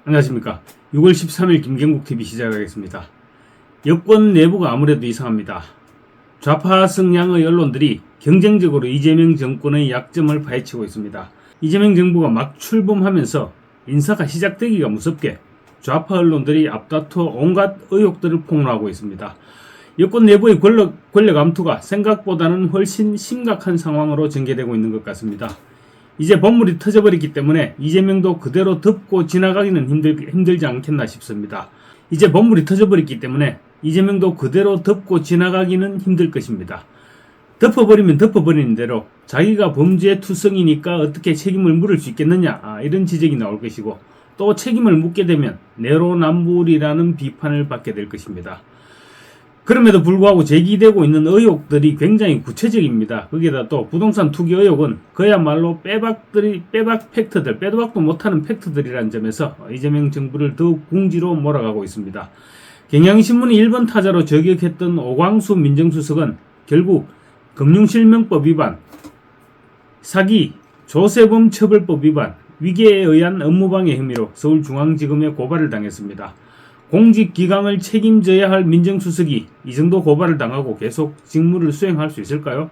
안녕하십니까. 6월 13일 김경국TV 시작하겠습니다. 여권 내부가 아무래도 이상합니다. 좌파 성향의 언론들이 경쟁적으로 이재명 정권의 약점을 파헤치고 있습니다. 이재명 정부가 막 출범하면서 인사가 시작되기가 무섭게 좌파 언론들이 앞다퉈 온갖 의혹들을 폭로하고 있습니다. 여권 내부의 권력 암투가 생각보다는 훨씬 심각한 상황으로 전개되고 있는 것 같습니다. 이제 본물이 터져버렸기 때문에 이재명도 그대로 덮고 지나가기는 힘들지 않겠나 싶습니다. 이제 본물이 터져버렸기 때문에 이재명도 그대로 덮고 지나가기는 힘들 것입니다. 덮어버리면 덮어버리는 대로 자기가 범죄 투성이니까 어떻게 책임을 물을 수 있겠느냐, 이런 지적이 나올 것이고, 또 책임을 묻게 되면 내로남불이라는 비판을 받게 될 것입니다. 그럼에도 불구하고 제기되고 있는 의혹들이 굉장히 구체적입니다. 거기에다 또 부동산 투기 의혹은 그야말로 빼박 팩트들, 빼도 박도 못하는 팩트들이라는 점에서 이재명 정부를 더욱 궁지로 몰아가고 있습니다. 경향신문이 1번 타자로 저격했던 오광수 민정수석은 결국 금융실명법 위반, 사기, 조세범 처벌법 위반, 위계에 의한 업무방해 혐의로 서울중앙지검에 고발을 당했습니다. 공직기강을 책임져야 할 민정수석이 이 정도 고발을 당하고 계속 직무를 수행할 수 있을까요?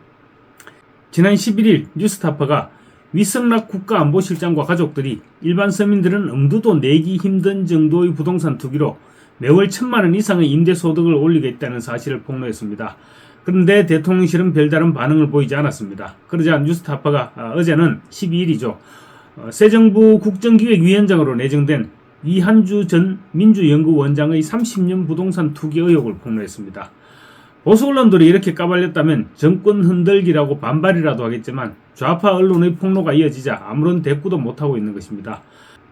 지난 11일 뉴스타파가 위성락 국가안보실장과 가족들이 일반 서민들은 엄두도 내기 힘든 정도의 부동산 투기로 매월 1,000만원 이상의 임대소득을 올리겠다는 사실을 폭로했습니다. 그런데 대통령실은 별다른 반응을 보이지 않았습니다. 그러자 뉴스타파가 어제는 12일이죠. 새 정부 국정기획위원장으로 내정된 이한주 전 민주연구원장의 30년 부동산 투기 의혹을 폭로했습니다. 보수 언론들이 이렇게 까발렸다면 정권 흔들기라고 반발이라도 하겠지만 좌파 언론의 폭로가 이어지자 아무런 대꾸도 못하고 있는 것입니다.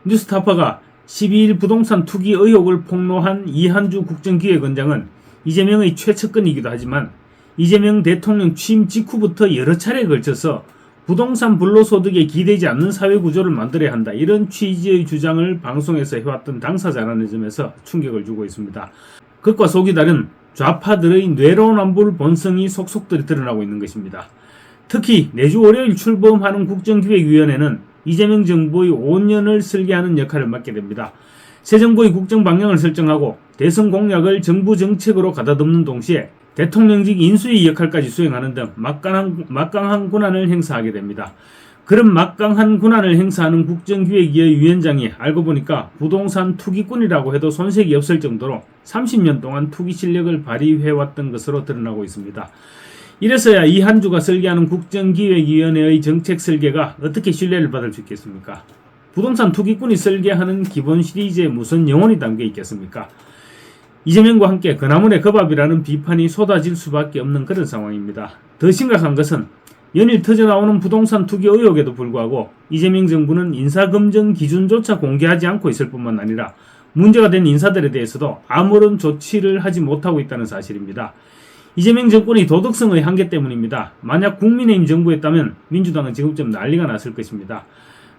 뉴스타파가 12일 부동산 투기 의혹을 폭로한 이한주 국정기획원장은 이재명의 최측근이기도 하지만 이재명 대통령 취임 직후부터 여러 차례에 걸쳐서 부동산 불로소득에 기대지 않는 사회구조를 만들어야 한다, 이런 취지의 주장을 방송에서 해왔던 당사자라는 점에서 충격을 주고 있습니다. 극과 속이 다른 좌파들의 뇌로남불 본성이 속속들이 드러나고 있는 것입니다. 특히 내주 월요일 출범하는 국정기획위원회는 이재명 정부의 5년을 설계하는 역할을 맡게 됩니다. 새 정부의 국정 방향을 설정하고 대선 공약을 정부 정책으로 가다듬는 동시에 대통령직 인수위 역할까지 수행하는 등 막강한 권한을 행사하게 됩니다. 그런 막강한 권한을 행사하는 국정기획위의 위원장이 알고 보니까 부동산 투기꾼이라고 해도 손색이 없을 정도로 30년 동안 투기 실력을 발휘해왔던 것으로 드러나고 있습니다. 이래서야 이한주가 설계하는 국정기획위원회의 정책 설계가 어떻게 신뢰를 받을 수 있겠습니까? 부동산 투기꾼이 설계하는 기본 시리즈에 무슨 영혼이 담겨 있겠습니까? 이재명과 함께 그나물의 거밥이라는 비판이 쏟아질 수밖에 없는 그런 상황입니다. 더 심각한 것은 연일 터져나오는 부동산 투기 의혹에도 불구하고 이재명 정부는 인사검증 기준조차 공개하지 않고 있을 뿐만 아니라 문제가 된 인사들에 대해서도 아무런 조치를 하지 못하고 있다는 사실입니다. 이재명 정권의 도덕성의 한계 때문입니다. 만약 국민의힘 정부였다면 민주당은 지금쯤 난리가 났을 것입니다.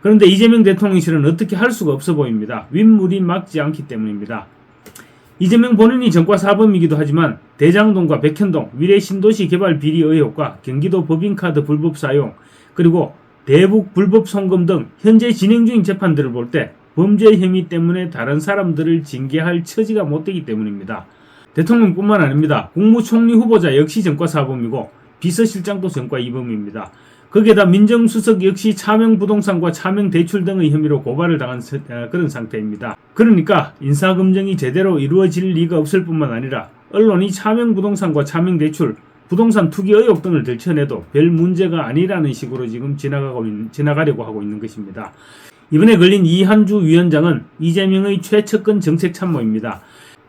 그런데 이재명 대통령실은 어떻게 할 수가 없어 보입니다. 윗물이 막지 않기 때문입니다. 이재명 본인이 전과사범이기도 하지만 대장동과 백현동, 위례 신도시 개발 비리 의혹과 경기도 법인카드 불법 사용, 그리고 대북 불법 송금 등 현재 진행 중인 재판들을 볼 때 범죄 혐의 때문에 다른 사람들을 징계할 처지가 못 되기 때문입니다. 대통령뿐만 아닙니다. 국무총리 후보자 역시 전과사범이고 비서실장도 전과이범입니다. 거기에다 민정수석 역시 차명부동산과 차명대출 등의 혐의로 고발을 당한 그런 상태입니다. 그러니까 인사검증이 제대로 이루어질 리가 없을 뿐만 아니라 언론이 차명부동산과 차명대출, 부동산 투기 의혹 등을 들춰내도 별 문제가 아니라는 식으로 지금 지나가려고 하고 있는 것입니다. 이번에 걸린 이한주 위원장은 이재명의 최측근 정책참모입니다.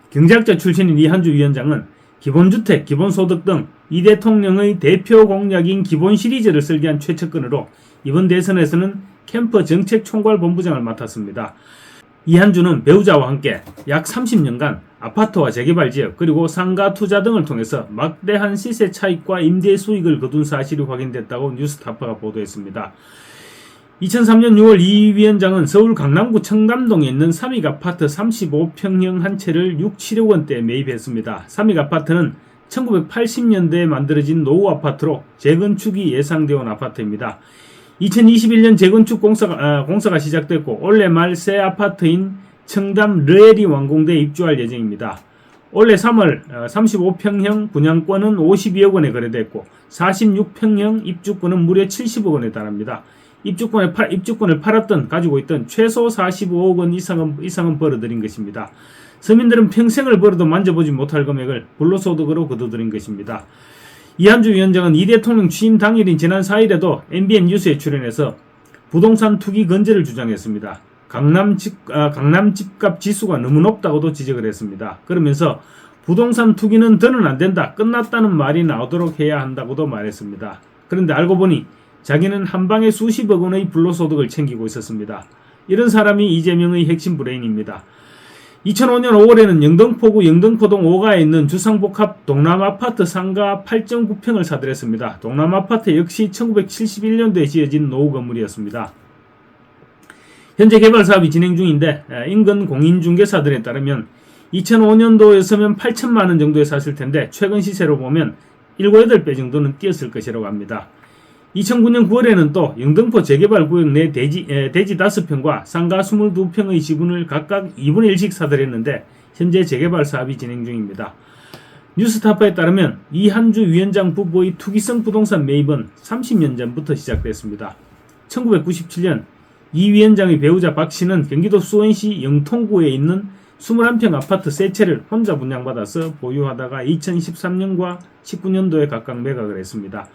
경제학자 출신인 이한주 위원장은 기본주택, 기본소득 등 이 대통령의 대표 공약인 기본 시리즈를 설계한 최측근으로 이번 대선에서는 캠프 정책총괄본부장을 맡았습니다. 이한주는 배우자와 함께 약 30년간 아파트와 재개발 지역 그리고 상가 투자 등을 통해서 막대한 시세 차익과 임대 수익을 거둔 사실이 확인됐다고 뉴스타파가 보도했습니다. 2003년 6월 이 위원장은 서울 강남구 청담동에 있는 삼익아파트 35평형 한 채를 6, 7억 원대에 매입했습니다. 삼익아파트는 1980년대에 만들어진 노후 아파트로 재건축이 예상되어 온 아파트입니다. 2021년 재건축 공사가 시작됐고 올해 말 새 아파트인 청담 르엘이 완공돼 입주할 예정입니다. 올해 3월 35평형 분양권은 52억 원에 거래됐고 46평형 입주권은 무려 70억 원에 달합니다. 입주권을 가지고 있던 최소 45억 원 이상은 벌어들인 것입니다. 서민들은 평생을 벌어도 만져보지 못할 금액을 불로소득으로 거둬들인 것입니다. 이한주 위원장은 이 대통령 취임 당일인 지난 4일에도 MBN 뉴스에 출연해서 부동산 투기 건재를 주장했습니다. 강남 집값 지수가 너무 높다고도 지적을 했습니다. 그러면서 부동산 투기는 더는 안 된다, 끝났다는 말이 나오도록 해야 한다고도 말했습니다. 그런데 알고 보니 자기는 한 방에 수십억 원의 불로소득을 챙기고 있었습니다. 이런 사람이 이재명의 핵심 브레인입니다. 2005년 5월에는 영등포구 영등포동 5가에 있는 주상복합 동남아파트 상가 8.9평을 사들였습니다. 동남아파트 역시 1971년도에 지어진 노후 건물이었습니다. 현재 개발 사업이 진행 중인데 인근 공인중개사들에 따르면 2005년도였으면 8천만 원 정도에 샀을 텐데 최근 시세로 보면 7, 8배 정도는 뛰었을 것이라고 합니다. 2009년 9월에는 또 영등포 재개발 구역 내 대지 5평과 상가 22평의 지분을 각각 2분의 1씩 사들였는데 현재 재개발 사업이 진행 중입니다. 뉴스타파에 따르면 이한주 위원장 부부의 투기성 부동산 매입은 30년 전부터 시작됐습니다. 1997년 이 위원장의 배우자 박 씨는 경기도 수원시 영통구에 있는 21평 아파트 3채를 혼자 분양받아서 보유하다가 2013년과 19년도에 각각 매각을 했습니다.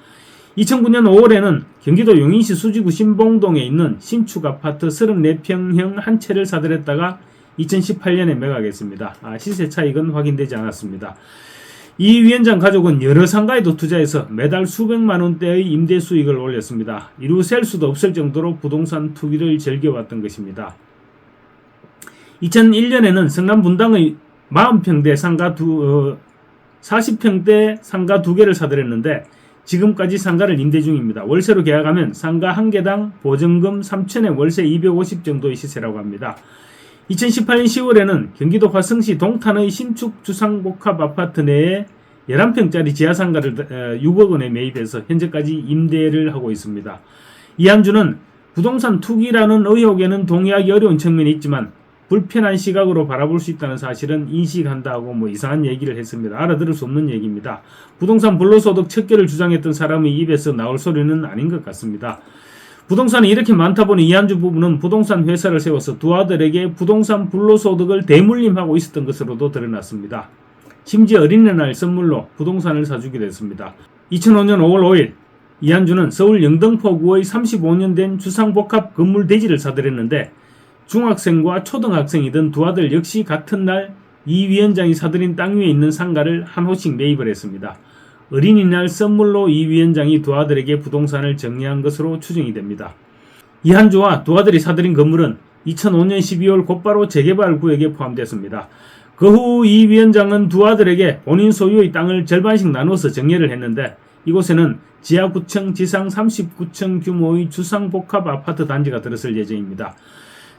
2009년 5월에는 경기도 용인시 수지구 신봉동에 있는 신축 아파트 34평형 한 채를 사들였다가 2018년에 매각했습니다. 시세 차익은 확인되지 않았습니다. 이 위원장 가족은 여러 상가에도 투자해서 매달 수백만 원대의 임대 수익을 올렸습니다. 이루 셀 수도 없을 정도로 부동산 투기를 즐겨왔던 것입니다. 2001년에는 성남 분당의 40평대 상가 40평대 상가 2개를 사들였는데 지금까지 상가를 임대 중입니다. 월세로 계약하면 상가 한 개당 보증금 3천에 월세 250 정도의 시세라고 합니다. 2018년 10월에는 경기도 화성시 동탄의 신축 주상복합 아파트 내에 11평짜리 지하상가를 6억 원에 매입해서 현재까지 임대를 하고 있습니다. 이한주는 부동산 투기라는 의혹에는 동의하기 어려운 측면이 있지만 불편한 시각으로 바라볼 수 있다는 사실은 인식한다고 이상한 얘기를 했습니다. 알아들을 수 없는 얘기입니다. 부동산 불로소득 척결을 주장했던 사람의 입에서 나올 소리는 아닌 것 같습니다. 부동산이 이렇게 많다 보니 이한주 부부는 부동산 회사를 세워서 두 아들에게 부동산 불로소득을 대물림하고 있었던 것으로도 드러났습니다. 심지어 어린이날 선물로 부동산을 사주기도 했습니다. 2005년 5월 5일 이한주는 서울 영등포구의 35년 된 주상복합 건물 대지를 사들였는데 중학생과 초등학생이던 두 아들 역시 같은 날 이 위원장이 사들인 땅 위에 있는 상가를 한 호씩 매입을 했습니다. 어린이날 선물로 이 위원장이 두 아들에게 부동산을 정리한 것으로 추정이 됩니다. 이한주와 두 아들이 사들인 건물은 2005년 12월 곧바로 재개발 구역에 포함됐습니다. 그 후 이 위원장은 두 아들에게 본인 소유의 땅을 절반씩 나누어서 정리를 했는데 이곳에는 지하 9층, 지상 39층 규모의 주상복합 아파트 단지가 들어설 예정입니다.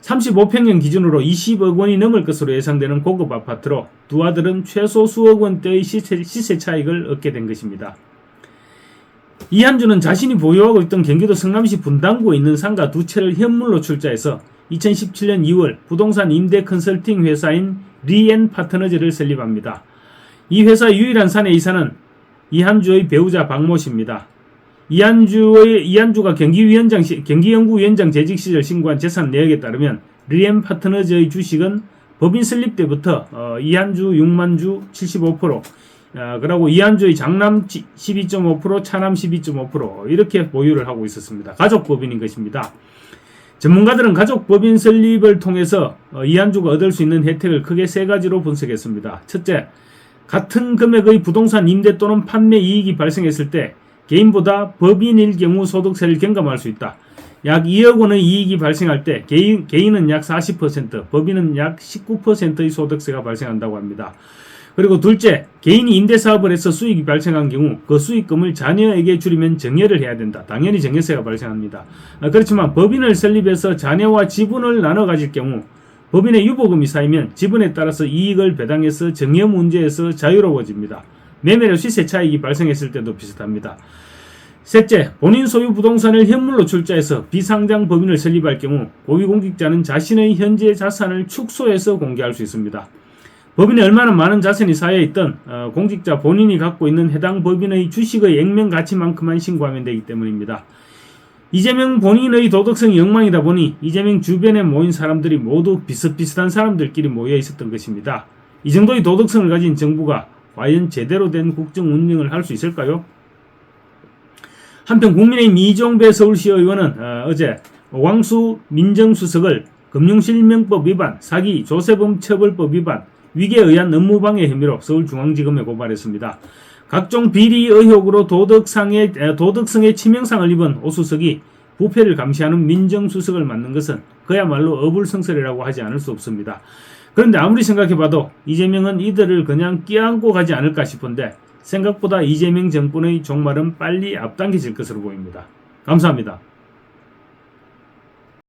35평형 기준으로 20억 원이 넘을 것으로 예상되는 고급 아파트로 두 아들은 최소 수억 원대의 시세 차익을 얻게 된 것입니다. 이한주는 자신이 보유하고 있던 경기도 성남시 분당구에 있는 상가 2채를 현물로 출자해서 2017년 2월 부동산 임대 컨설팅 회사인 리엔 파트너즈를 설립합니다. 이 회사의 유일한 사내 이사는 이한주의 배우자 박모 씨입니다. 이한주가 경기연구위원장 재직 시절 신고한 재산 내역에 따르면 리엔 파트너즈의 주식은 법인 설립 때부터 이한주 6만 주 75%, 그리고 이한주의 장남 12.5%, 차남 12.5% 이렇게 보유를 하고 있었습니다. 가족법인인 것입니다. 전문가들은 가족법인 설립을 통해서 이한주가 얻을 수 있는 혜택을 크게 세 가지로 분석했습니다. 첫째, 같은 금액의 부동산 임대 또는 판매 이익이 발생했을 때 개인보다 법인일 경우 소득세를 경감할 수 있다. 약 2억 원의 이익이 발생할 때 개인은 약 40%, 법인은 약 19%의 소득세가 발생한다고 합니다. 그리고 둘째, 개인이 임대사업을 해서 수익이 발생한 경우 그 수익금을 자녀에게 줄이면 정여를 해야 된다. 당연히 정여세가 발생합니다. 그렇지만 법인을 설립해서 자녀와 지분을 나눠 가질 경우 법인의 유보금이 쌓이면 지분에 따라서 이익을 배당해서 정여 문제에서 자유로워집니다. 매매로 시세 차익이 발생했을 때도 비슷합니다. 셋째, 본인 소유 부동산을 현물로 출자해서 비상장 법인을 설립할 경우 고위공직자는 자신의 현재 자산을 축소해서 공개할 수 있습니다. 법인에 얼마나 많은 자산이 쌓여있든 공직자 본인이 갖고 있는 해당 법인의 주식의 액면 가치만큼만 신고하면 되기 때문입니다. 이재명 본인의 도덕성이 엉망이다 보니 이재명 주변에 모인 사람들이 모두 비슷비슷한 사람들끼리 모여 있었던 것입니다. 이 정도의 도덕성을 가진 정부가 과연 제대로 된 국정 운영을 할 수 있을까요? 한편 국민의힘 이종배 서울시 의원은 어제 오광수 민정수석을 금융실명법 위반, 사기, 조세범 처벌법 위반, 위계에 의한 업무방해 혐의로 서울중앙지검에 고발했습니다. 각종 비리 의혹으로 도덕성의 치명상을 입은 오 수석이 부패를 감시하는 민정수석을 맡는 것은 그야말로 어불성설이라고 하지 않을 수 없습니다. 그런데 아무리 생각해봐도 이재명은 이들을 그냥 끼안고 가지 않을까 싶은데 생각보다 이재명 정권의 종말은 빨리 앞당겨질 것으로 보입니다. 감사합니다.